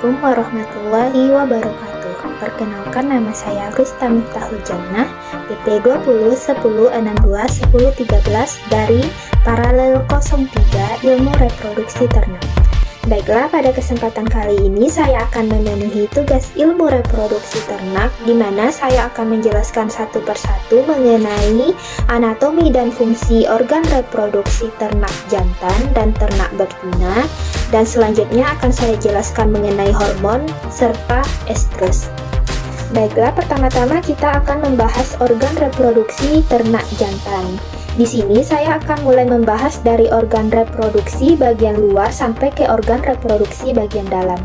Assalamualaikum warahmatullahi wabarakatuh. Perkenalkan, nama saya Rista Miftahul Jannah, BP 201010621013 dari Paralel 03 Ilmu Reproduksi Ternak. Baiklah, pada kesempatan kali ini saya akan memenuhi tugas ilmu reproduksi ternak, di mana saya akan menjelaskan satu persatu mengenai anatomi dan fungsi organ reproduksi ternak jantan dan ternak betina, dan selanjutnya akan saya jelaskan mengenai hormon serta estrus. Baiklah, pertama-tama kita akan membahas organ reproduksi ternak jantan. Di sini saya akan mulai membahas dari organ reproduksi bagian luar sampai ke organ reproduksi bagian dalam.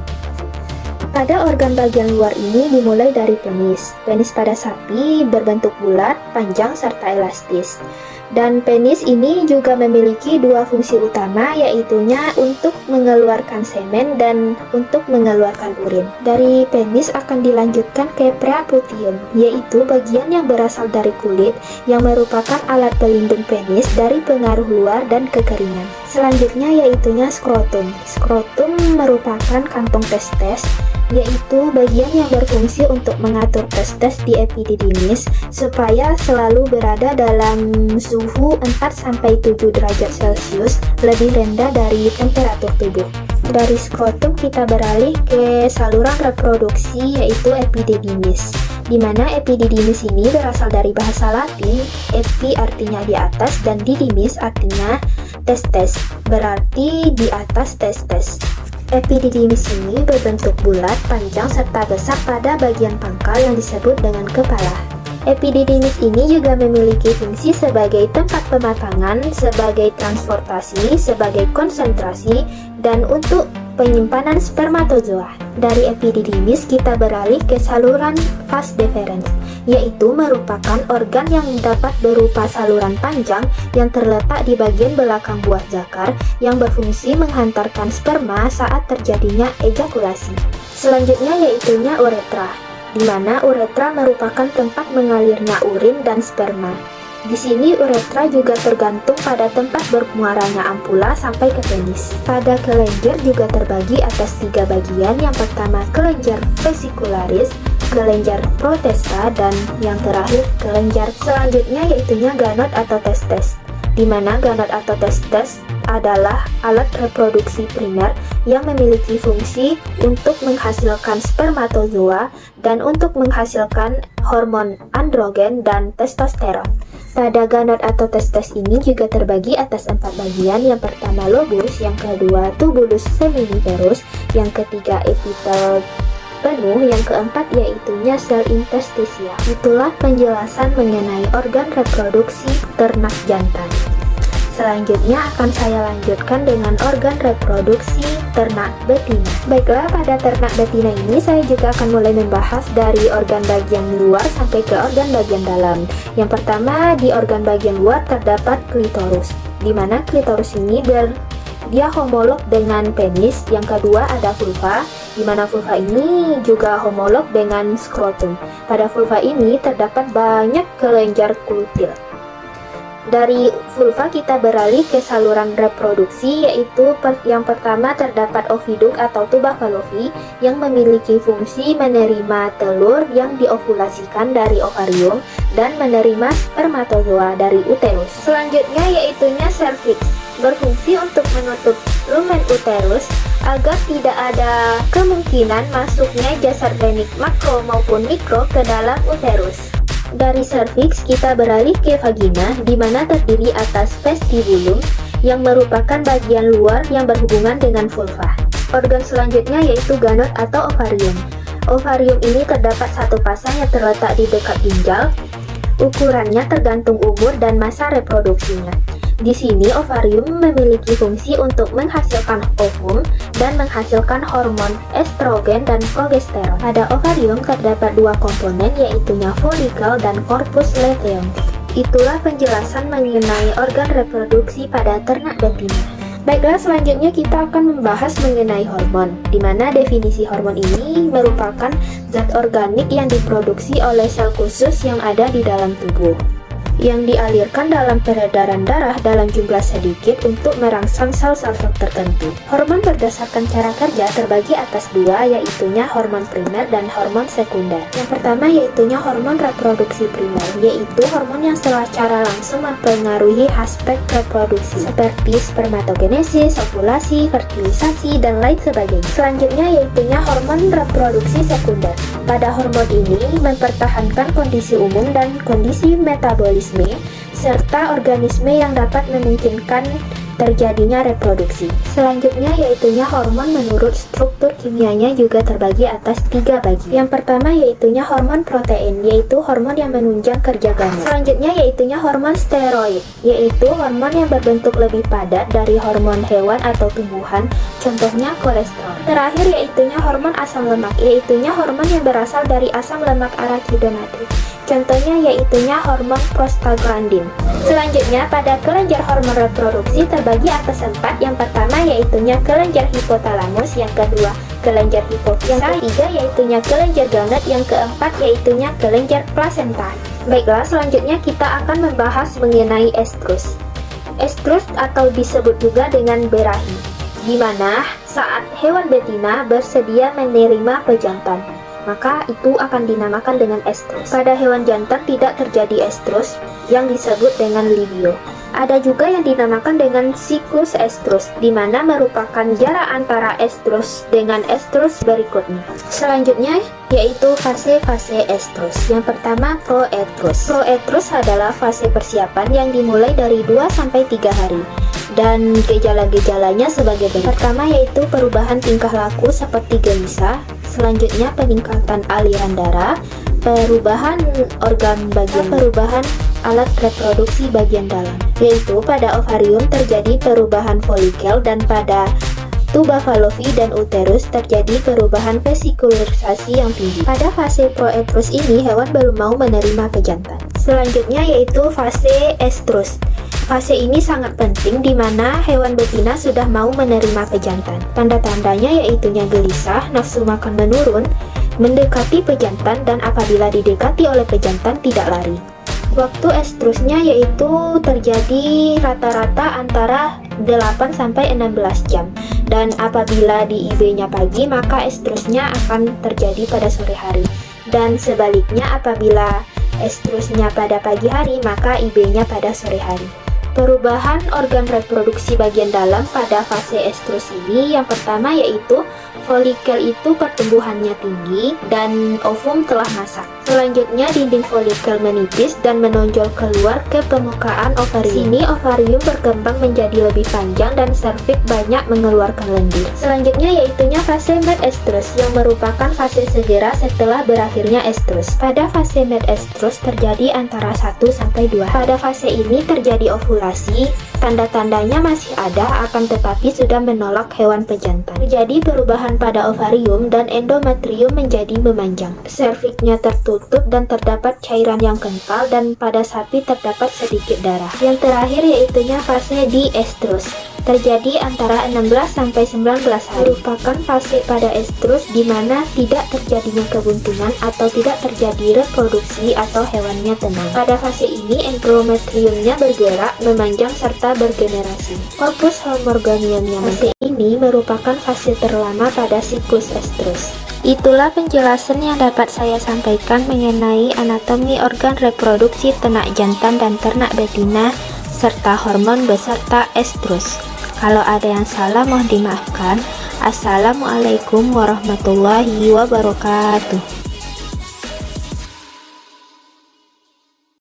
Pada organ bagian luar ini dimulai dari penis. Penis pada sapi berbentuk bulat, panjang, serta elastis. Dan penis ini juga memiliki dua fungsi utama, yaitunya untuk mengeluarkan semen dan untuk mengeluarkan urin. Dari penis akan dilanjutkan ke preaputium, yaitu bagian yang berasal dari kulit yang merupakan alat pelindung penis dari pengaruh luar dan kekeringan. Selanjutnya yaitunya skrotum. Skrotum merupakan kantong testes, yaitu bagian yang berfungsi untuk mengatur testes di epididymis supaya selalu berada dalam suhu 4-7 derajat Celcius, lebih rendah dari temperatur tubuh. Dari skrotum kita beralih ke saluran reproduksi, yaitu epididymis, di mana epididymis ini berasal dari bahasa Latin. Epi artinya di atas dan didymis artinya testes, berarti di atas testes. Epididymis ini berbentuk bulat, panjang, serta besar pada bagian pangkal yang disebut dengan kepala. Epididymis ini juga memiliki fungsi sebagai tempat pematangan, sebagai transportasi, sebagai konsentrasi, dan untuk penyimpanan spermatozoa. Dari epididymis kita beralih ke saluran vas deferens, yaitu merupakan organ yang dapat berupa saluran panjang yang terletak di bagian belakang buah zakar yang berfungsi menghantarkan sperma saat terjadinya ejakulasi. Selanjutnya yaitunya uretra, di mana uretra merupakan tempat mengalirnya urin dan sperma. Di sini uretra juga tergantung pada tempat bermuaranya ampula sampai ke penis. Pada kelenjar juga terbagi atas 3 bagian. Yang pertama kelenjar vesicularis, kelenjar protesta, dan yang terakhir kelenjar selanjutnya yaitunya gonad atau testes, di mana gonad atau testes adalah alat reproduksi primer yang memiliki fungsi untuk menghasilkan spermatozoa dan untuk menghasilkan hormon androgen dan testosteron. Pada gonad atau testes ini juga terbagi atas 4 bagian. Yang pertama lobus, yang kedua tubulus seminiferus, yang ketiga epitel penuh, yang keempat yaitunya sel interstisial. Itulah penjelasan mengenai organ reproduksi ternak jantan. Selanjutnya akan saya lanjutkan dengan organ reproduksi ternak betina. Baiklah, pada ternak betina ini saya juga akan mulai membahas dari organ bagian luar sampai ke organ bagian dalam. Yang pertama, di organ bagian luar terdapat klitoris, di mana klitoris ini dia homolog dengan penis. Yang kedua ada vulva, di mana vulva ini juga homolog dengan skrotum. Pada vulva ini terdapat banyak kelenjar klutil. Dari vulva kita beralih ke saluran reproduksi, yaitu yang pertama terdapat oviduk atau tuba Fallopi yang memiliki fungsi menerima telur yang diovulasikan dari ovarium dan menerima spermatozoa dari uterus. Selanjutnya yaitunya cervix, berfungsi untuk menutup lumen uterus agar tidak ada kemungkinan masuknya jasad renik makro maupun mikro ke dalam uterus. Dari cervix kita beralih ke vagina, di mana terdiri atas vestibulum yang merupakan bagian luar yang berhubungan dengan vulva. Organ selanjutnya yaitu gonad atau ovarium. Ovarium ini terdapat satu pasang yang terletak di dekat ginjal. Ukurannya tergantung umur dan masa reproduksinya. Di sini ovarium memiliki fungsi untuk menghasilkan ovum dan menghasilkan hormon estrogen dan progesteron. Pada ovarium terdapat 2 komponen, yaitunya folikel dan corpus luteum. Itulah penjelasan mengenai organ reproduksi pada ternak betina. Baiklah, selanjutnya kita akan membahas mengenai hormon, di mana definisi hormon ini merupakan zat organik yang diproduksi oleh sel khusus yang ada di dalam tubuh. yang dialirkan dalam peredaran darah dalam jumlah sedikit untuk merangsang sel-sel tertentu. Hormon berdasarkan cara kerja terbagi atas dua, yaitunya hormon primer dan hormon sekunder. Yang pertama yaitunya hormon reproduksi primer, yaitu hormon yang secara langsung mempengaruhi aspek reproduksi seperti spermatogenesis, ovulasi, fertilisasi, dan lain sebagainya. Selanjutnya yaitunya hormon reproduksi sekunder. Pada hormon ini mempertahankan kondisi umum dan kondisi metabolisme serta organisme yang dapat memungkinkan terjadinya reproduksi. Selanjutnya yaitunya hormon menurut struktur kimianya juga terbagi atas 3 bagian. Yang pertama yaitunya hormon protein, yaitu hormon yang menunjang kerja gamet. Selanjutnya yaitunya hormon steroid, yaitu hormon yang berbentuk lebih padat dari hormon hewan atau tumbuhan, contohnya kolesterol. Terakhir yaitunya hormon asam lemak, yaitunya hormon yang berasal dari asam lemak arachidonatrix. Contohnya yaitunya hormon prostaglandin. Selanjutnya pada kelenjar hormon reproduksi terbagi atas 4. Yang pertama yaitunya kelenjar hipotalamus, yang kedua kelenjar hipofisa, yang ketiga yaitunya kelenjar gamet, yang keempat yaitunya kelenjar plasenta. Baiklah, selanjutnya kita akan membahas mengenai estrus. Estrus atau disebut juga dengan berahi, di mana saat hewan betina bersedia menerima pejantan, maka itu akan dinamakan dengan estrus. Pada hewan jantan tidak terjadi estrus yang disebut dengan libio. Ada juga yang dinamakan dengan siklus estrus, di mana merupakan jarak antara estrus dengan estrus berikutnya. Selanjutnya yaitu fase-fase estrus. Yang pertama proestrus. Proestrus adalah fase persiapan yang dimulai dari 2-3 hari. Dan gejala-gejalanya sebagai berikut. Pertama yaitu perubahan tingkah laku seperti gelisah. Selanjutnya peningkatan aliran darah, perubahan organ bagian, perubahan alat reproduksi bagian dalam, yaitu pada ovarium terjadi perubahan folikel dan pada tuba falopi dan uterus terjadi perubahan vesikularisasi yang tinggi. Pada fase proestrus ini hewan belum mau menerima pejantan. Selanjutnya yaitu fase estrus. Fase ini sangat penting di mana hewan betina sudah mau menerima pejantan. Tanda-tandanya yaitunya gelisah, nafsu makan menurun, mendekati pejantan, dan apabila didekati oleh pejantan tidak lari. Waktu estrusnya yaitu terjadi rata-rata antara 8-16 jam. Dan apabila di IB-nya pagi, maka estrusnya akan terjadi pada sore hari. Dan sebaliknya apabila estrusnya pada pagi hari, maka IB-nya pada sore hari. Perubahan organ reproduksi bagian dalam pada fase estrus ini yang pertama yaitu folikel itu pertumbuhannya tinggi dan ovum telah masak. Selanjutnya dinding folikel menipis dan menonjol keluar ke permukaan ovarium. Sini ovarium berkembang menjadi lebih panjang dan serviks banyak mengeluarkan lendir. Selanjutnya yaitunya fase medestrus yang merupakan fase segera setelah berakhirnya estrus. Pada fase medestrus terjadi antara 1-2. Pada fase ini terjadi ovulasi. Tanda-tandanya masih ada, akan tetapi sudah menolak hewan pejantan. Terjadi perubahan pada ovarium dan endometrium menjadi memanjang. Serviksnya tertutup dan terdapat cairan yang kental, dan pada sapi terdapat sedikit darah. Yang terakhir yaitunya fase diestrus. Terjadi antara 16-19 hari. Merupakan fase pada estrus di mana tidak terjadinya kebuntungan atau tidak terjadi reproduksi atau hewannya tenang. Pada fase ini endometriumnya bergerak, memanjang serta bergenerasi. Korpus homorganiumnya. Fase ini merupakan fase terlama pada siklus estrus. Itulah penjelasan yang dapat saya sampaikan mengenai anatomi organ reproduksi ternak jantan dan ternak betina serta hormon beserta estrus. Kalau ada yang salah mohon dimaafkan. Assalamualaikum warahmatullahi wabarakatuh.